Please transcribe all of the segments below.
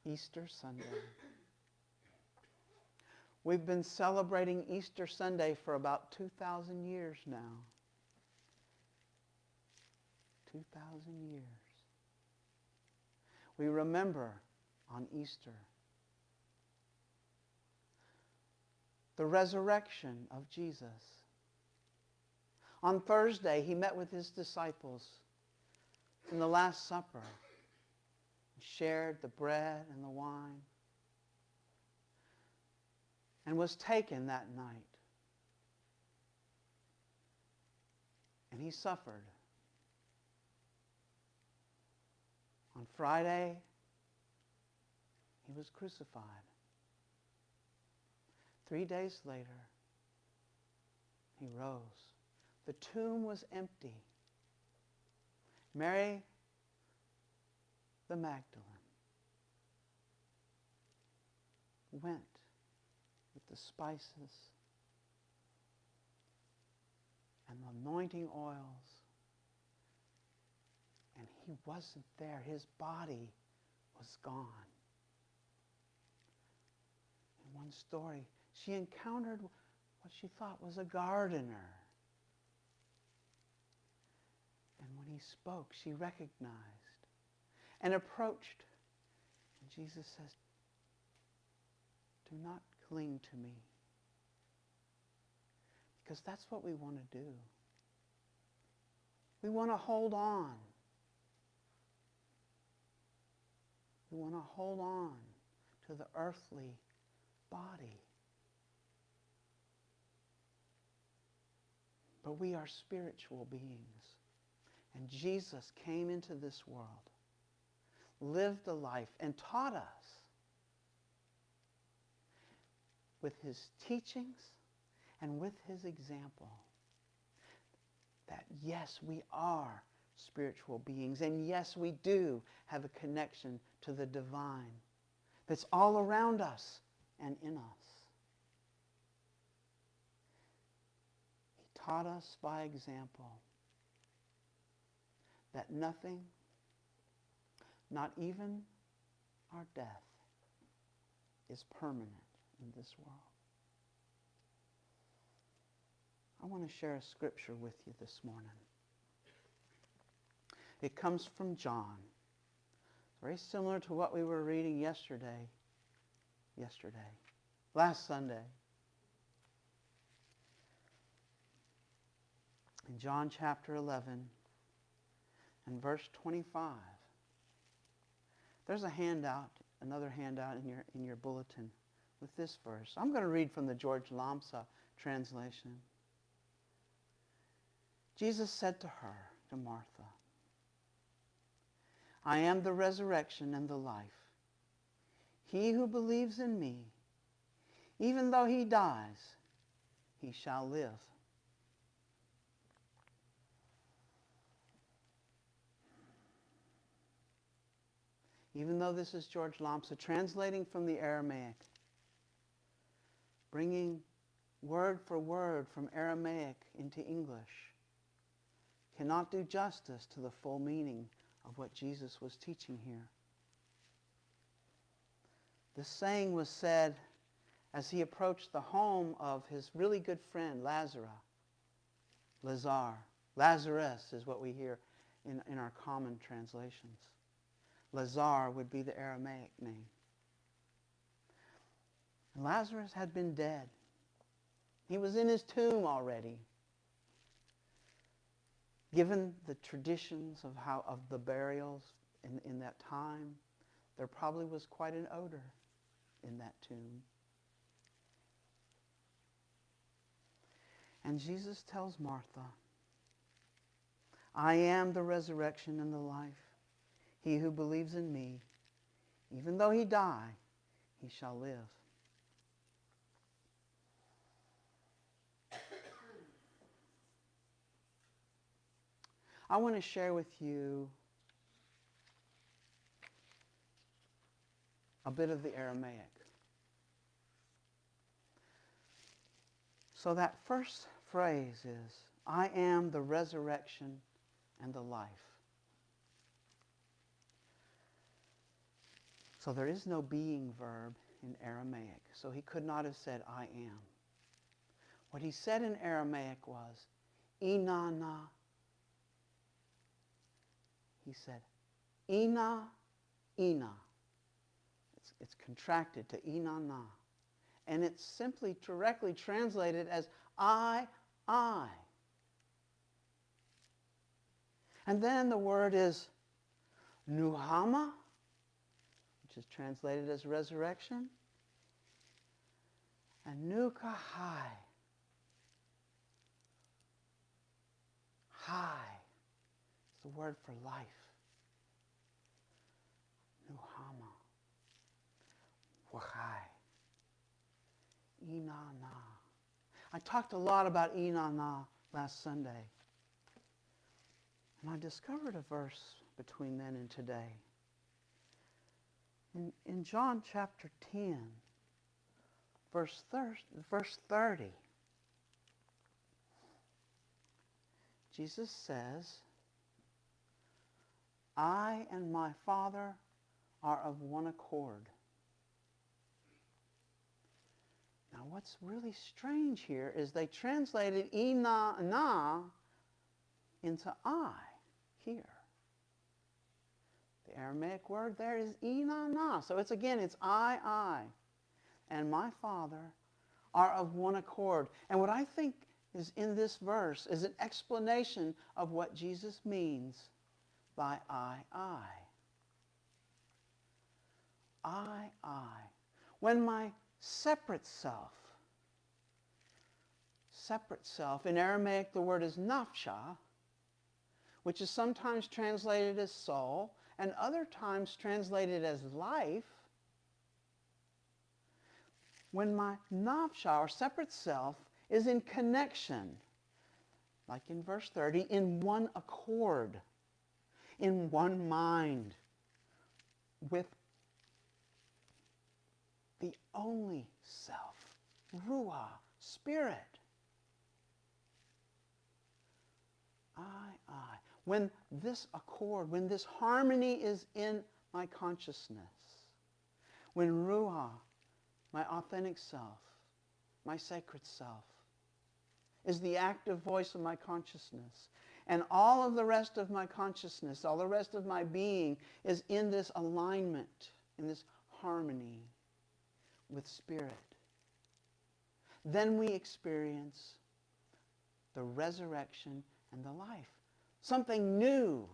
Easter Sunday. We've been celebrating Easter Sunday for about 2,000 years now. 2,000 years. We remember on Easter the resurrection of Jesus. On Thursday, he met with his disciples in the Last Supper, shared the bread and the wine, and was taken that night. And he suffered. On Friday, he was crucified. 3 days later, he rose. The tomb was empty. Mary the Magdalene went with the spices and the anointing oils, and he wasn't there. His body was gone. In one story, she encountered what she thought was a gardener. And when he spoke, she recognized and approached. And Jesus says, do not cling to me. Because that's what we want to do. We want to hold on. We want to hold on to the earthly body. But we are spiritual beings. And Jesus came into this world, lived a life, and taught us with his teachings and with his example that yes, we are spiritual beings, and yes, we do have a connection to the divine that's all around us and in us. He taught us by example that nothing, not even our death, is permanent in this world. I want to share a scripture with you this morning. It comes from John. Very similar to what we were reading last Sunday. In John chapter 11 and verse 25. There's a handout, another handout in your bulletin with this verse. I'm going to read from the George Lamsa translation. Jesus said to her, to Martha, I am the resurrection and the life. He who believes in me, even though he dies, he shall live. Even though this is George Lamsa translating from the Aramaic, bringing word for word from Aramaic into English, cannot do justice to the full meaning of what Jesus was teaching here. This saying was said as he approached the home of his really good friend, Lazarus. Lazarus is what we hear in our common translations. Lazar would be the Aramaic name. And Lazarus had been dead. He was in his tomb already. Given the traditions of the burials in that time, there probably was quite an odor in that tomb. And Jesus tells Martha, I am the resurrection and the life. He who believes in me, even though he die, he shall live. I want to share with you a bit of the Aramaic. So that first phrase is, I am the resurrection and the life. So there is no being verb in Aramaic. So he could not have said, I am. What he said in Aramaic was, Inana. He said, Ina, Ina. It's contracted to Inana. And it's simply directly translated as I. And then the word is Nuhama, which is translated as resurrection. And Nukahai. Hai is the word for life. Nuhama. Wachai. Inana. I talked a lot about Inana last Sunday. And I discovered a verse between then and today. In John chapter 10, verse 30, Jesus says, I and my Father are of one accord. Now what's really strange here is they translated Inana into I here. The Aramaic word there is Inana. So it's I, and my Father are of one accord. And what I think is in this verse is an explanation of what Jesus means by I. When my separate self, in Aramaic the word is nafsha, which is sometimes translated as soul and other times translated as life. When my nafsha, or separate self, is in connection, like in verse 30, in one accord, in one mind, with the only self, Ruah, Spirit. I. When this accord, when this harmony is in my consciousness, when Ruah, my authentic self, my sacred self, is the active voice of my consciousness, and all of the rest of my consciousness, all the rest of my being is in this alignment, in this harmony with Spirit, then we experience the resurrection and the life. Something new.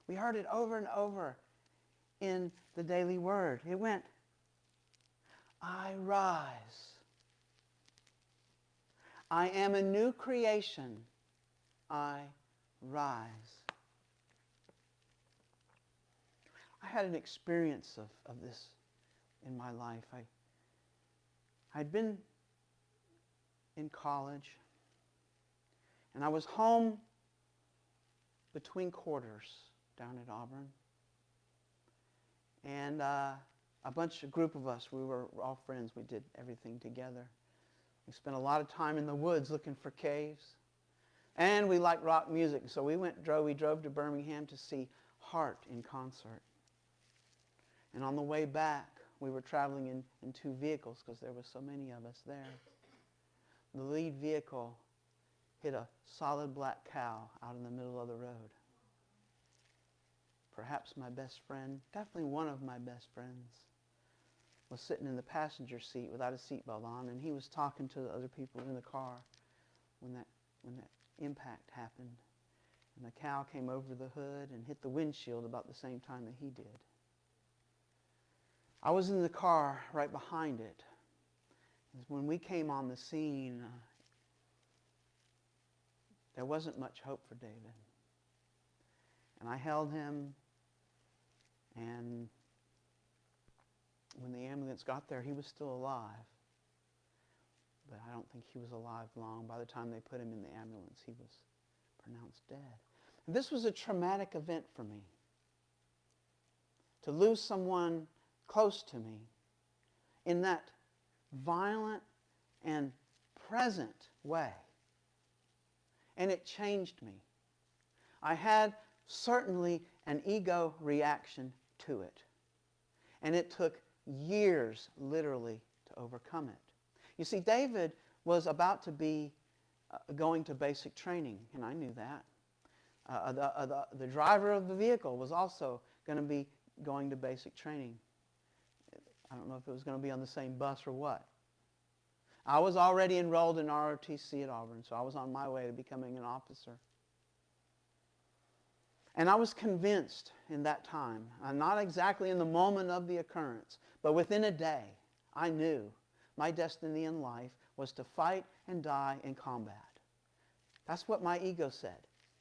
We heard it over and over in the daily word. It went, I rise. I am a new creation. I rise. I had an experience of this in my life. I'd been in college, and I was home between quarters down at Auburn. And a group of us, we were all friends. We did everything together. We spent a lot of time in the woods looking for caves. And we liked rock music, so we drove to Birmingham to see Heart in concert. And on the way back, we were traveling in two vehicles because there were so many of us there. The lead vehicle hit a solid black cow out in the middle of the road. Perhaps my best friend, definitely one of my best friends, was sitting in the passenger seat without a seatbelt on, and he was talking to the other people in the car when that impact happened. And the cow came over the hood and hit the windshield about the same time that he did. I was in the car right behind it. When we came on the scene, there wasn't much hope for David. And I held him, and when the ambulance got there, he was still alive. But I don't think he was alive long. By the time they put him in the ambulance, he was pronounced dead. And this was a traumatic event for me. To lose someone close to me in that violent and present way. And it changed me. I had certainly an ego reaction to it. And it took years, literally, to overcome it. You see, David was about to be going to basic training, and I knew that. The driver of the vehicle was also going to be going to basic training. I don't know if it was going to be on the same bus or what. I was already enrolled in ROTC at Auburn, so I was on my way to becoming an officer. And I was convinced in that time, not exactly in the moment of the occurrence, but within a day, I knew my destiny in life was to fight and die in combat. That's what my ego said.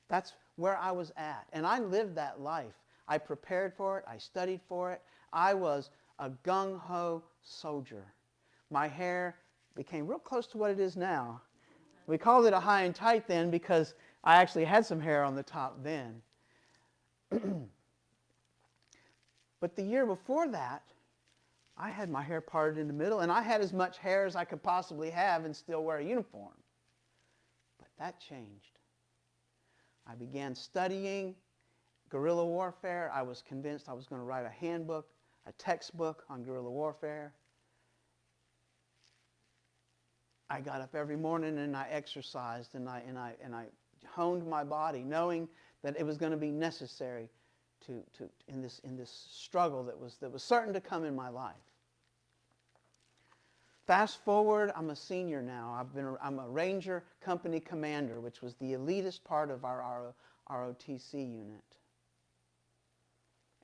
That's where I was at. And I lived that life. I prepared for it. I studied for it. I was a gung-ho soldier. My hair became real close to what it is now. We called it a high and tight then because I actually had some hair on the top then. But the year before that, I had my hair parted in the middle, and I had as much hair as I could possibly have and still wear a uniform. But that changed. I began studying guerrilla warfare. I was convinced I was going to write a handbook, a textbook on guerrilla warfare. I got up every morning and I exercised and I honed my body, knowing that it was going to be necessary in this struggle that was certain to come in my life. Fast forward, I'm a senior now. I'm a Ranger Company Commander, which was the elitist part of our ROTC unit.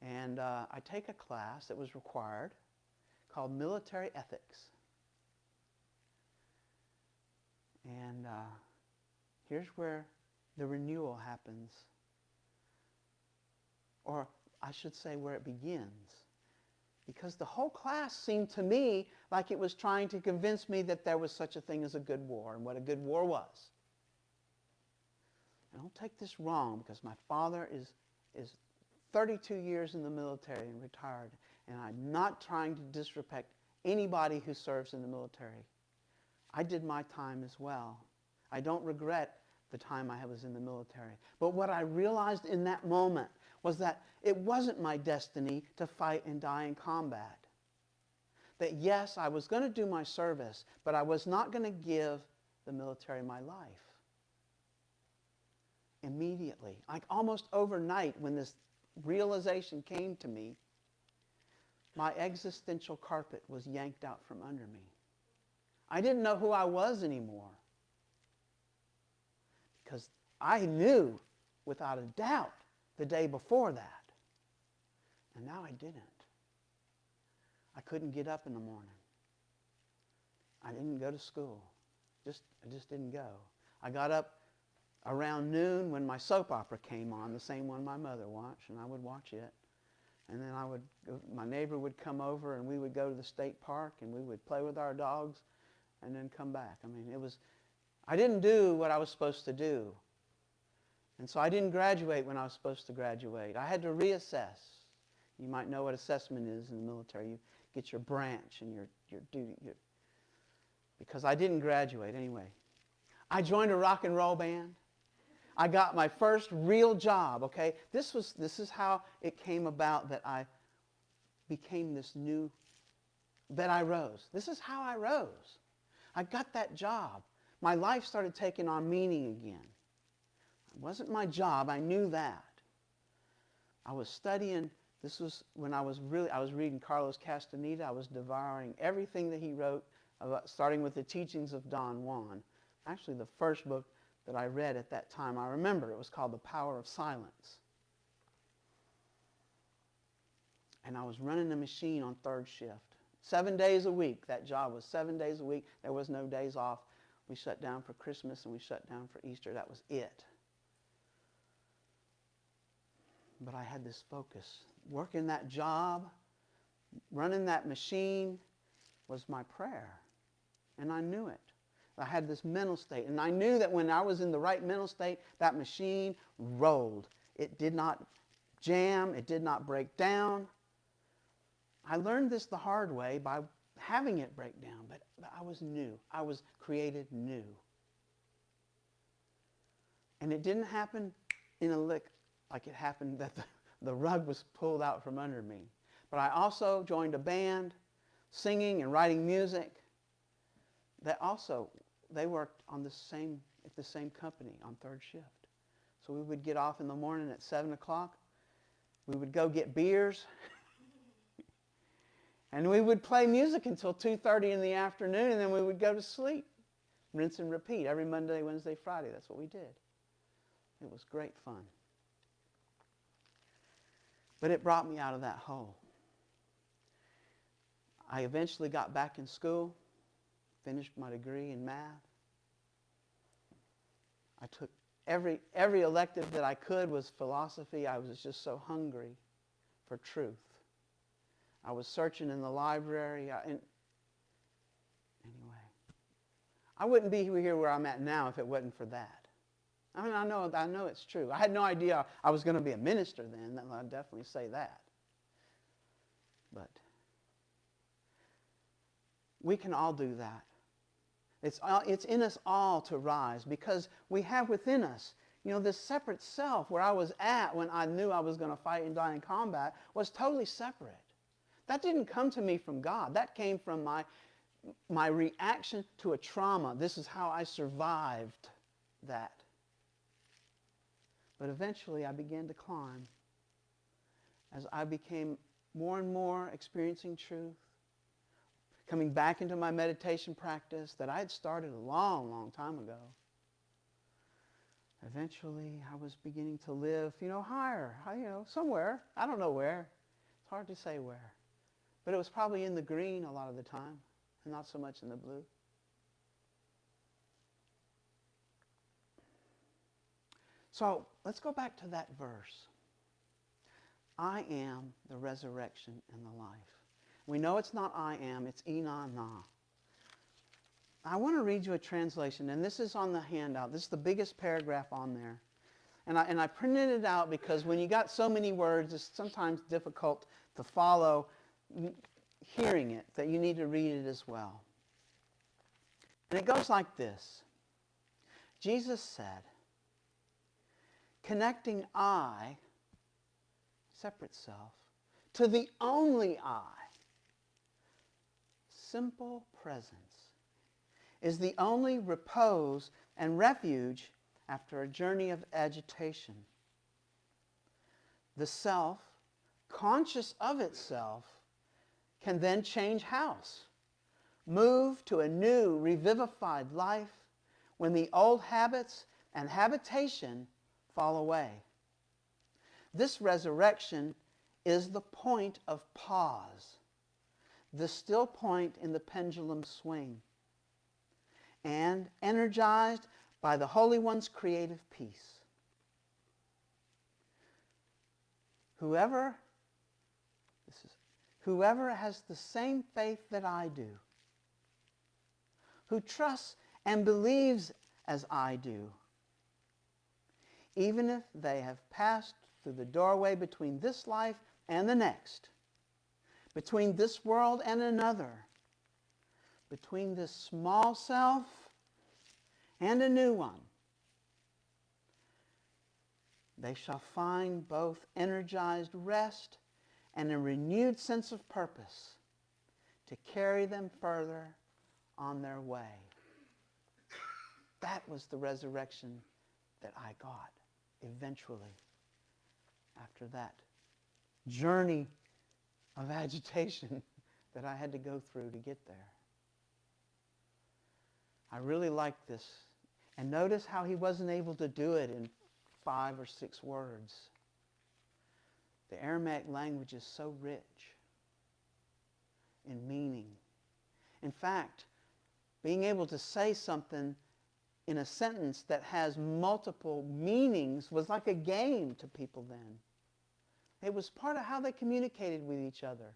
And I take a class that was required called Military Ethics. And here's where the renewal happens. Or I should say where it begins. Because the whole class seemed to me like it was trying to convince me that there was such a thing as a good war and what a good war was. And don't take this wrong, because my father is 32 years in the military and retired, and I'm not trying to disrespect anybody who serves in the military. I did my time as well. I don't regret the time I was in the military. But what I realized in that moment was that it wasn't my destiny to fight and die in combat. That yes, I was going to do my service, but I was not going to give the military my life. Immediately, like almost overnight, when this realization came to me, my existential carpet was yanked out from under me. I didn't know who I was anymore. Because I knew, without a doubt, the day before that. And now I didn't. I couldn't get up in the morning. I didn't go to school. I just didn't go. I got up around noon when my soap opera came on, the same one my mother watched, and I would watch it. And then my neighbor would come over and we would go to the state park and we would play with our dogs and then come back. I mean, I didn't do what I was supposed to do. And so I didn't graduate when I was supposed to graduate. I had to reassess. You might know what assessment is in the military. You get your branch and your duty. Because I didn't graduate anyway. I joined a rock and roll band. I got my first real job, okay? This is how it came about that I became that I rose. This is how I rose. I got that job. My life started taking on meaning again. It wasn't my job. I knew that. I was studying. This was when I was reading Carlos Castaneda. I was devouring everything that he wrote, starting with the teachings of Don Juan. Actually, the first book that I read at that time, I remember it was called The Power of Silence. And I was running the machine on third shift. 7 days a week. That job was 7 days a week. There was no days off. We shut down for Christmas and we shut down for Easter. That was it. But I had this focus. Working that job, running that machine was my prayer. And I knew it. I had this mental state. And I knew that when I was in the right mental state, that machine rolled. It did not jam. It did not break down. I learned this the hard way by having it break down. But I was new. I was created new. And it didn't happen in a lick like it happened that the rug was pulled out from under me. But I also joined a band, singing and writing music. They worked at the same company on third shift. So we would get off in the morning at 7 o'clock. We would go get beers. And we would play music until 2:30 in the afternoon, and then we would go to sleep. Rinse and repeat every Monday, Wednesday, Friday. That's what we did. It was great fun. But it brought me out of that hole. I eventually got back in school, finished my degree in math. I took every elective that I could was philosophy. I was just so hungry for truth. I was searching in the library. Anyway, I wouldn't be here where I'm at now if it wasn't for that. I mean, I know it's true. I had no idea I was going to be a minister then. I'll definitely say that. But we can all do that. It's in us all to rise because we have within us, this separate self where I was at when I knew I was going to fight and die in combat was totally separate. That didn't come to me from God. That came from my reaction to a trauma. This is how I survived that. But eventually I began to climb as I became more and more experiencing truth, coming back into my meditation practice that I had started a long, long time ago. Eventually I was beginning to live, higher, somewhere. I don't know where. It's hard to say where. But it was probably in the green a lot of the time, and not so much in the blue. So let's go back to that verse. I am the resurrection and the life. We know it's not I am, it's Ina Na. I want to read you a translation, and this is on the handout. This is the biggest paragraph on there. And I printed it out because when you got so many words, it's sometimes difficult to follow hearing it, that you need to read it as well. And it goes like this. Jesus said, connecting I, separate self, to the only I, simple presence, is the only repose and refuge after a journey of agitation. The self, conscious of itself, can then change house, move to a new revivified life when the old habits and habitation fall away. This resurrection is the point of pause, the still point in the pendulum swing, and energized by the Holy One's creative peace. Whoever has the same faith that I do, who trusts and believes as I do, even if they have passed through the doorway between this life and the next, between this world and another, between this small self and a new one, they shall find both energized rest and a renewed sense of purpose to carry them further on their way. That was the resurrection that I got eventually after that journey of agitation that I had to go through to get there. I really like this. And notice how he wasn't able to do it in 5 or 6 words. The Aramaic language is so rich in meaning. In fact, being able to say something in a sentence that has multiple meanings was like a game to people then. It was part of how they communicated with each other.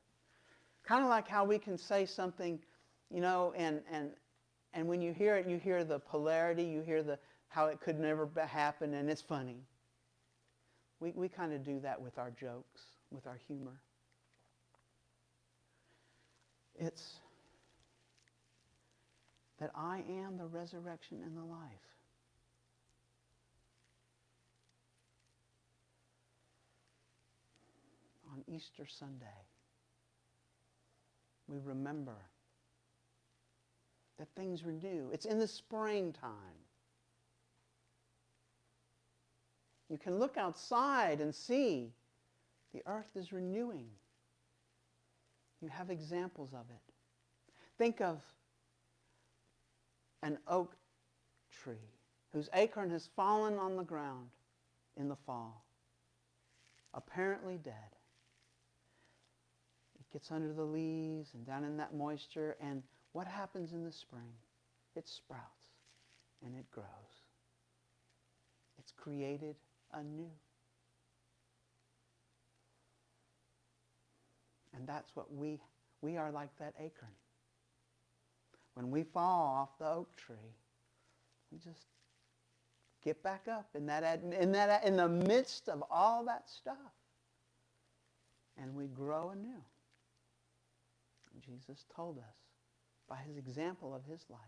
Kind of like how we can say something, and when you hear it, you hear the polarity, you hear how it could never happen, and it's funny. We kind of do that with our jokes, with our humor. It's that I am the resurrection and the life. On Easter Sunday, we remember that things renew. It's in the springtime. You can look outside and see the earth is renewing. You have examples of it. Think of an oak tree whose acorn has fallen on the ground in the fall, apparently dead. It gets under the leaves and down in that moisture, and what happens in the spring? It sprouts and it grows. It's created anew. And that's what we are, like that acorn. When we fall off the oak tree, we just get back up in the midst of all that stuff, and we grow anew. And Jesus told us by his example of his life